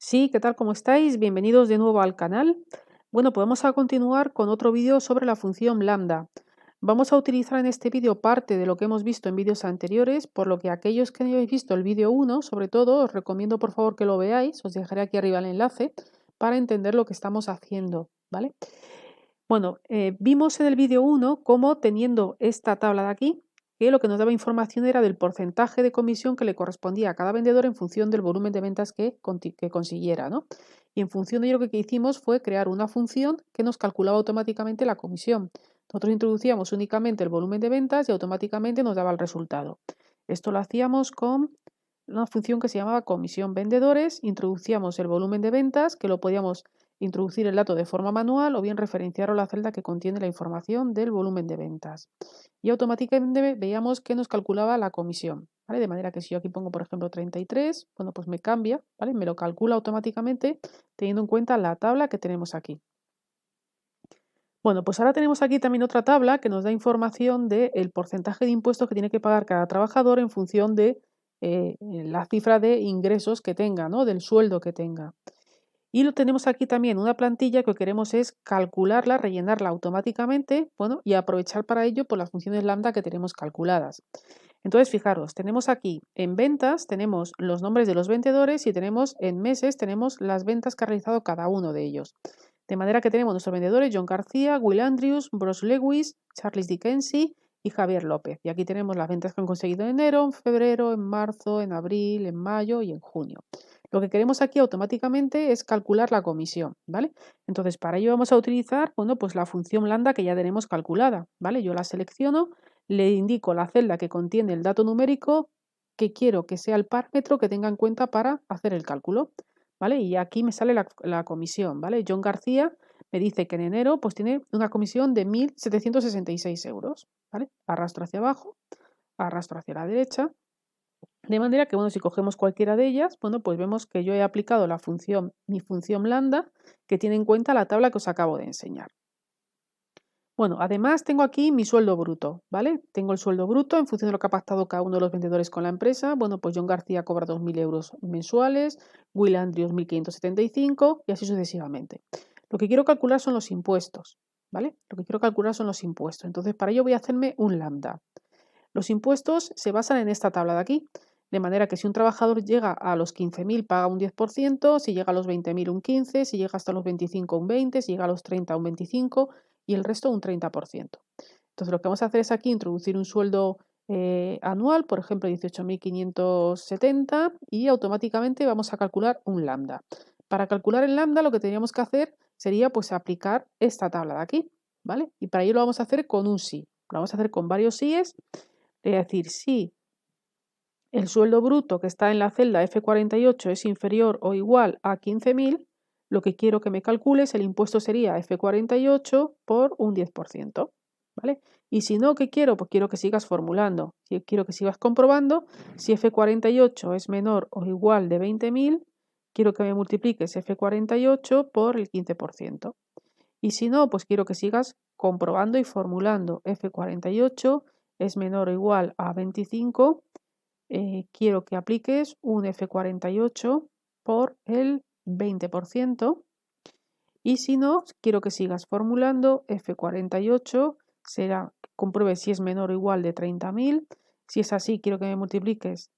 Sí, ¿qué tal? ¿Cómo estáis? Bienvenidos de nuevo al canal. Bueno, pues vamos a continuar con otro vídeo sobre la función lambda. Vamos a utilizar en este vídeo parte de lo que hemos visto en vídeos anteriores, por lo que aquellos que no hayáis visto el vídeo 1, sobre todo, os recomiendo por favor que lo veáis, os dejaré aquí arriba el enlace para entender lo que estamos haciendo, ¿vale? Bueno, vimos en el vídeo 1 cómo teniendo esta tabla de aquí, que lo que nos daba información era del porcentaje de comisión que le correspondía a cada vendedor en función del volumen de ventas que consiguiera, ¿no? Y en función de ello lo que hicimos fue crear una función que nos calculaba automáticamente la comisión. Nosotros introducíamos únicamente el volumen de ventas y automáticamente nos daba el resultado. Esto lo hacíamos con una función que se llamaba comisión vendedores, introducíamos el volumen de ventas, que lo podíamos introducir el dato de forma manual o bien referenciarlo a la celda que contiene la información del volumen de ventas. Y automáticamente veíamos que nos calculaba la comisión, ¿vale? De manera que si yo aquí pongo, por ejemplo, 33, bueno, pues me cambia, ¿vale? Me lo calcula automáticamente teniendo en cuenta la tabla que tenemos aquí. Bueno, pues ahora tenemos aquí también otra tabla que nos da información del porcentaje de impuestos que tiene que pagar cada trabajador en función de la cifra de ingresos que tenga, ¿no? Del sueldo que tenga. Y lo tenemos aquí también una plantilla que lo que queremos es calcularla, rellenarla automáticamente, bueno, y aprovechar para ello por las funciones lambda que tenemos calculadas. Entonces, fijaros, tenemos aquí en ventas, tenemos los nombres de los vendedores y tenemos en meses, tenemos las ventas que ha realizado cada uno de ellos. De manera que tenemos nuestros vendedores John García, Will Andrews, Bruce Lewis, Charles Dickensie y Javier López. Y aquí tenemos las ventas que han conseguido en enero, en febrero, en marzo, en abril, en mayo y en junio. Lo que queremos aquí automáticamente es calcular la comisión, ¿vale? Entonces, para ello vamos a utilizar, bueno, pues la función lambda que ya tenemos calculada, ¿vale? Yo la selecciono, le indico la celda que contiene el dato numérico que quiero que sea el parámetro que tenga en cuenta para hacer el cálculo, ¿vale? Y aquí me sale la comisión, ¿vale? John García me dice que en enero pues tiene una comisión de 1.766 euros, ¿vale? Arrastro hacia abajo, arrastro hacia la derecha. De manera que, bueno, si cogemos cualquiera de ellas, bueno, pues vemos que yo he aplicado mi función lambda, que tiene en cuenta la tabla que os acabo de enseñar. Bueno, además tengo aquí mi sueldo bruto, ¿vale? Tengo el sueldo bruto en función de lo que ha pactado cada uno de los vendedores con la empresa. Bueno, pues John García cobra 2.000 euros mensuales, Will Andrews 1.575 y así sucesivamente. Lo que quiero calcular son los impuestos, ¿vale? Lo que quiero calcular son los impuestos. Entonces, para ello voy a hacerme un lambda. Los impuestos se basan en esta tabla de aquí, de manera que si un trabajador llega a los 15.000 paga un 10%, si llega a los 20.000 un 15%, si llega hasta los 25 un 20%, si llega a los 30 un 25% y el resto un 30%. Entonces lo que vamos a hacer es aquí introducir un sueldo anual, por ejemplo 18.570 y automáticamente vamos a calcular un lambda. Para calcular el lambda lo que tendríamos que hacer sería pues aplicar esta tabla de aquí, ¿vale? Y para ello lo vamos a hacer con un sí. Lo vamos a hacer con varios síes. Es decir, si el sueldo bruto que está en la celda F48 es inferior o igual a 15.000, lo que quiero que me calcules, el impuesto sería F48 por un 10%, ¿vale? Y si no, ¿qué quiero? Pues quiero que sigas formulando, quiero que sigas comprobando si F48 es menor o igual de 20.000, quiero que me multipliques F48 por el 15%. Y si no, pues quiero que sigas comprobando y formulando F48 es menor o igual a 25, quiero que apliques un F48 por el 20%. Y si no, quiero que sigas formulando F48, será que compruebes si es menor o igual de 30.000. Si es así, quiero que me multipliques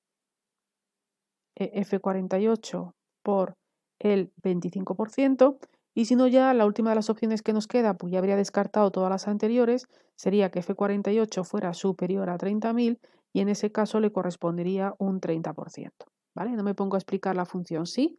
F48 por el 25%. Y si no, ya la última de las opciones que nos queda, pues ya habría descartado todas las anteriores, sería que F48 fuera superior a 30.000 y en ese caso le correspondería un 30%. ¿Vale? No me pongo a explicar la función sí.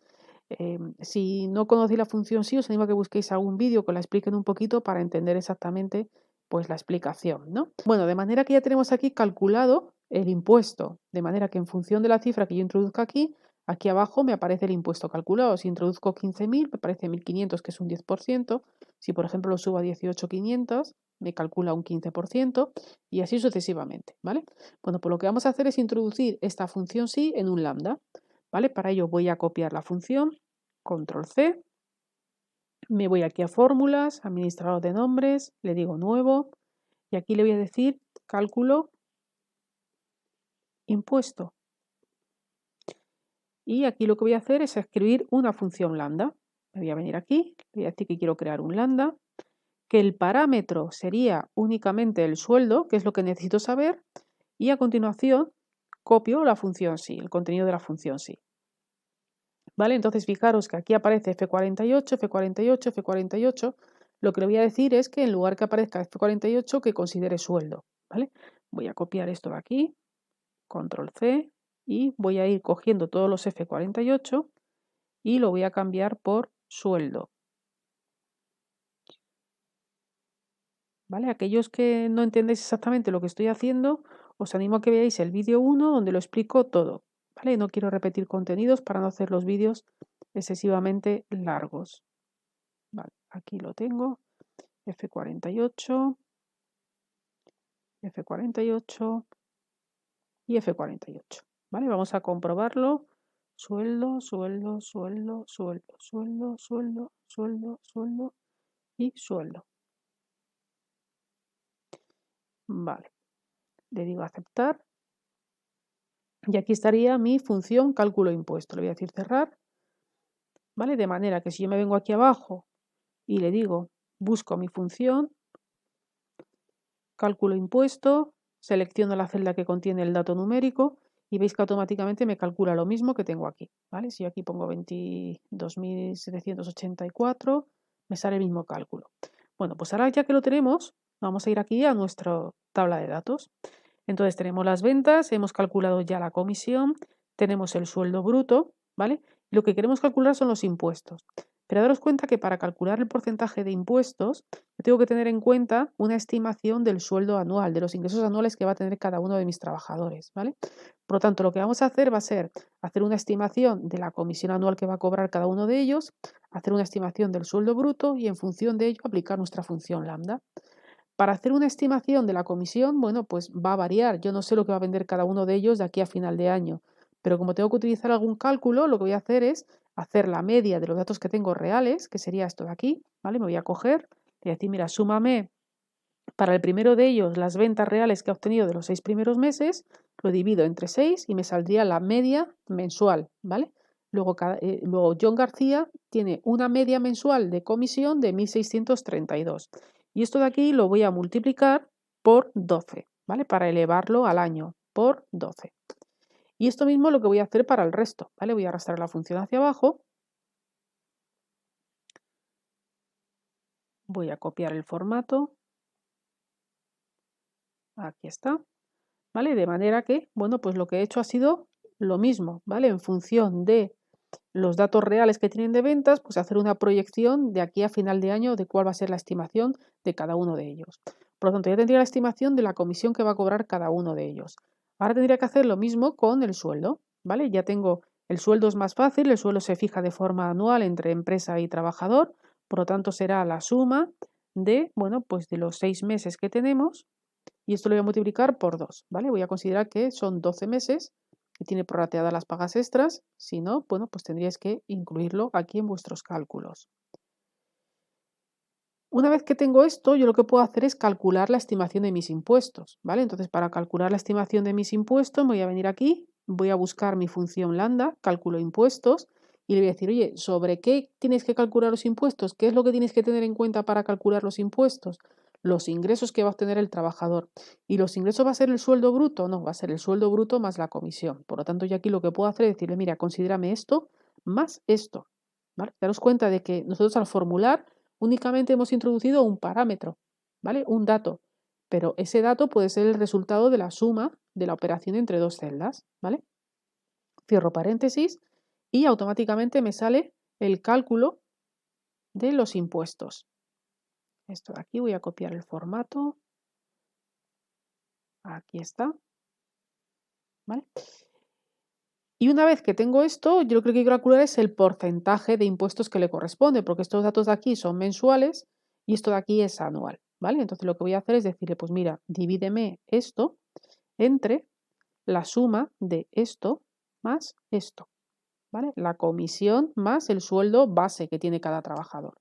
Si no conocéis la función sí, os animo a que busquéis algún vídeo que la expliquen un poquito para entender exactamente pues la explicación, ¿no? Bueno, de manera que ya tenemos aquí calculado el impuesto, de manera que en función de la cifra que yo introduzca aquí, aquí abajo me aparece el impuesto calculado. Si introduzco 15.000, me aparece 1.500, que es un 10%. Si, por ejemplo, lo subo a 18.500, me calcula un 15% y así sucesivamente, ¿vale? Bueno, pues lo que vamos a hacer es introducir esta función sí en un lambda, ¿vale? Para ello voy a copiar la función, control C, me voy aquí a fórmulas, administrador de nombres, le digo nuevo y aquí le voy a decir cálculo impuesto. Y aquí lo que voy a hacer es escribir una función lambda. Me voy a venir aquí, voy a decir que quiero crear un lambda, que el parámetro sería únicamente el sueldo, que es lo que necesito saber, y a continuación copio la función sí, el contenido de la función sí. ¿Vale? Entonces fijaros que aquí aparece F48, F48, F48. Lo que le voy a decir es que en lugar que aparezca F48, que considere sueldo. ¿Vale? Voy a copiar esto de aquí, control C, y voy a ir cogiendo todos los F48 y lo voy a cambiar por sueldo. ¿Vale? Aquellos que no entendéis exactamente lo que estoy haciendo, os animo a que veáis el vídeo 1 donde lo explico todo. ¿Vale? No quiero repetir contenidos para no hacer los vídeos excesivamente largos. Vale, aquí lo tengo. F48, F48 y F48. ¿Vale? Vamos a comprobarlo. Sueldo, sueldo, sueldo, sueldo, sueldo, sueldo, sueldo, sueldo y sueldo. Vale, le digo aceptar. Y aquí estaría mi función cálculo impuesto. Le voy a decir cerrar. ¿Vale? De manera que si yo me vengo aquí abajo y le digo busco mi función, cálculo impuesto, selecciono la celda que contiene el dato numérico y veis que automáticamente me calcula lo mismo que tengo aquí. ¿Vale? Si yo aquí pongo 22.784, me sale el mismo cálculo. Bueno, pues ahora ya que lo tenemos, vamos a ir aquí a nuestra tabla de datos. Entonces tenemos las ventas, hemos calculado ya la comisión, tenemos el sueldo bruto, ¿vale? Y lo que queremos calcular son los impuestos. Pero daros cuenta que para calcular el porcentaje de impuestos, yo tengo que tener en cuenta una estimación del sueldo anual, de los ingresos anuales que va a tener cada uno de mis trabajadores, ¿vale? Por lo tanto, lo que vamos a hacer va a ser hacer una estimación de la comisión anual que va a cobrar cada uno de ellos, hacer una estimación del sueldo bruto y en función de ello aplicar nuestra función lambda. Para hacer una estimación de la comisión, bueno, pues va a variar. Yo no sé lo que va a vender cada uno de ellos de aquí a final de año, pero como tengo que utilizar algún cálculo, lo que voy a hacer es hacer la media de los datos que tengo reales, que sería esto de aquí, ¿vale? Me voy a coger y decir, mira, súmame para el primero de ellos las ventas reales que ha obtenido de los 6 primeros meses, lo divido entre 6 y me saldría la media mensual, ¿vale? Luego John García tiene una media mensual de comisión de 1.632. Y esto de aquí lo voy a multiplicar por 12, ¿vale? Para elevarlo al año, por 12. Y esto mismo es lo que voy a hacer para el resto, ¿vale? Voy a arrastrar la función hacia abajo. Voy a copiar el formato. Aquí está. ¿Vale? De manera que, bueno, pues lo que he hecho ha sido lo mismo, ¿vale? En función de los datos reales que tienen de ventas, pues hacer una proyección de aquí a final de año de cuál va a ser la estimación de cada uno de ellos. Por lo tanto, ya tendría la estimación de la comisión que va a cobrar cada uno de ellos. Ahora tendría que hacer lo mismo con el sueldo, ¿vale? Ya tengo, el sueldo es más fácil, el sueldo se fija de forma anual entre empresa y trabajador, por lo tanto será la suma de, bueno, pues de los 6 meses que tenemos y esto lo voy a multiplicar por 2, ¿vale? Voy a considerar que son 12 meses que tiene prorrateadas las pagas extras. Si no, bueno, pues tendríais que incluirlo aquí en vuestros cálculos. Una vez que tengo esto, yo lo que puedo hacer es calcular la estimación de mis impuestos, ¿vale? Entonces, para calcular la estimación de mis impuestos, me voy a venir aquí, voy a buscar mi función lambda, cálculo impuestos, y le voy a decir, oye, ¿sobre qué tienes que calcular los impuestos? ¿Qué es lo que tienes que tener en cuenta para calcular los impuestos? Los ingresos que va a obtener el trabajador. ¿Y los ingresos va a ser el sueldo bruto? No, va a ser el sueldo bruto más la comisión. Por lo tanto, yo aquí lo que puedo hacer es decirle, mira, considérame esto más esto, ¿vale? Daros cuenta de que nosotros al formular únicamente hemos introducido un parámetro, ¿vale? Un dato, pero ese dato puede ser el resultado de la suma de la operación entre dos celdas, ¿vale? Cierro paréntesis y automáticamente me sale el cálculo de los impuestos. Esto de aquí voy a copiar el formato. Aquí está, ¿vale? Y una vez que tengo esto, yo lo que quiero calcular es el porcentaje de impuestos que le corresponde, porque estos datos de aquí son mensuales y esto de aquí es anual, ¿vale? Entonces lo que voy a hacer es decirle, pues mira, divídeme esto entre la suma de esto más esto, ¿vale? La comisión más el sueldo base que tiene cada trabajador.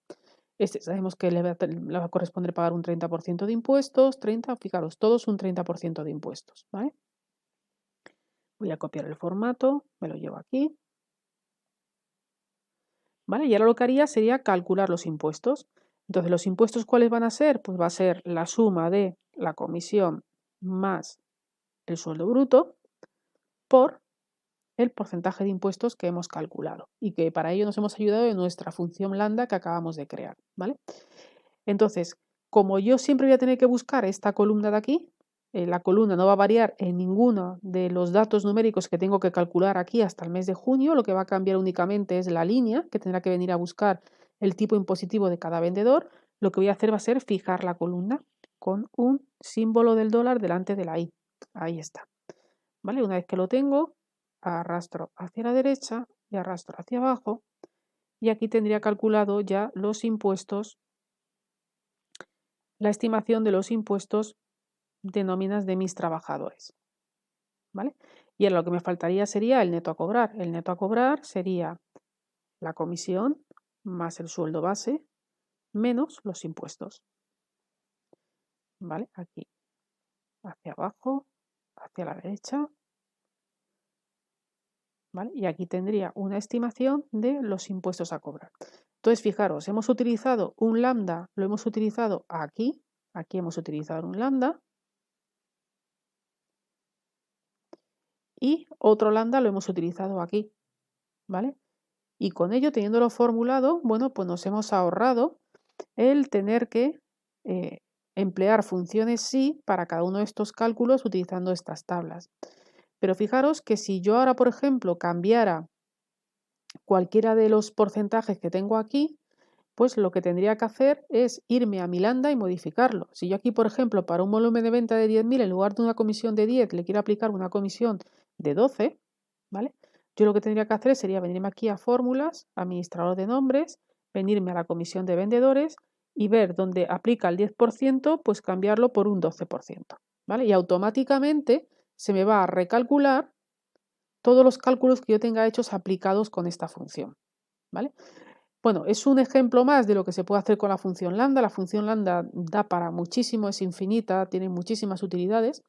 Sabemos que le va a corresponder pagar un 30% de impuestos, 30, fijaros, todos un 30% de impuestos, ¿vale? Voy a copiar el formato, me lo llevo aquí. ¿vale? Y ahora lo que haría sería calcular los impuestos. Entonces, ¿los impuestos cuáles van a ser? Pues va a ser la suma de la comisión más el sueldo bruto por el porcentaje de impuestos que hemos calculado y que para ello nos hemos ayudado de nuestra función lambda que acabamos de crear, ¿vale? Entonces, como yo siempre voy a tener que buscar esta columna de aquí, la columna no va a variar en ninguno de los datos numéricos que tengo que calcular aquí hasta el mes de junio, lo que va a cambiar únicamente es la línea que tendrá que venir a buscar el tipo impositivo de cada vendedor. Lo que voy a hacer va a ser fijar la columna con un símbolo del dólar delante de la I. Ahí está. ¿Vale? Una vez que lo tengo, arrastro hacia la derecha y arrastro hacia abajo y aquí tendría calculado ya los impuestos, la estimación de los impuestos de nóminas de mis trabajadores, ¿vale? Y ahora lo que me faltaría sería el neto a cobrar. El neto a cobrar sería la comisión más el sueldo base menos los impuestos, ¿vale? Aquí, hacia abajo, hacia la derecha, ¿vale? Y aquí tendría una estimación de los impuestos a cobrar. Entonces, fijaros, hemos utilizado un lambda, lo hemos utilizado aquí hemos utilizado un lambda, y otro lambda lo hemos utilizado aquí, ¿vale? Y con ello, teniéndolo formulado, bueno, pues nos hemos ahorrado el tener que emplear funciones sí para cada uno de estos cálculos utilizando estas tablas. Pero fijaros que si yo ahora, por ejemplo, cambiara cualquiera de los porcentajes que tengo aquí, pues lo que tendría que hacer es irme a mi lambda y modificarlo. Si yo aquí, por ejemplo, para un volumen de venta de 10.000, en lugar de una comisión de 10, le quiero aplicar una comisión de 12, ¿vale? Yo lo que tendría que hacer sería venirme aquí a fórmulas, administrador de nombres, venirme a la comisión de vendedores y ver dónde aplica el 10%, pues cambiarlo por un 12%, ¿vale? Y automáticamente se me va a recalcular todos los cálculos que yo tenga hechos aplicados con esta función, ¿vale? Bueno, es un ejemplo más de lo que se puede hacer con la función lambda. La función lambda da para muchísimo, es infinita, tiene muchísimas utilidades.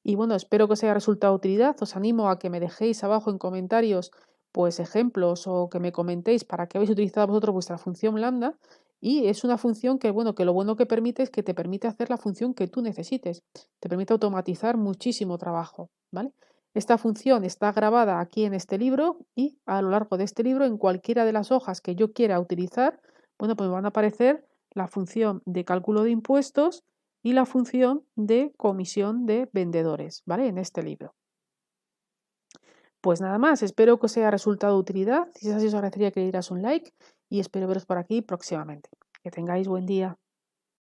Y bueno, espero que os haya resultado de utilidad. Os animo a que me dejéis abajo en comentarios pues ejemplos o que me comentéis para qué habéis utilizado vosotros vuestra función lambda. Y es una función que, bueno, que lo bueno que permite es que te permite hacer la función que tú necesites. Te permite automatizar muchísimo trabajo, ¿vale? Esta función está grabada aquí en este libro y a lo largo de este libro, en cualquiera de las hojas que yo quiera utilizar, bueno, pues me van a aparecer la función de cálculo de impuestos y la función de comisión de vendedores, ¿vale? En este libro. Pues nada más, espero que os haya resultado de utilidad. Si es así, os agradecería que le dieras un like y espero veros por aquí próximamente. Que tengáis buen día.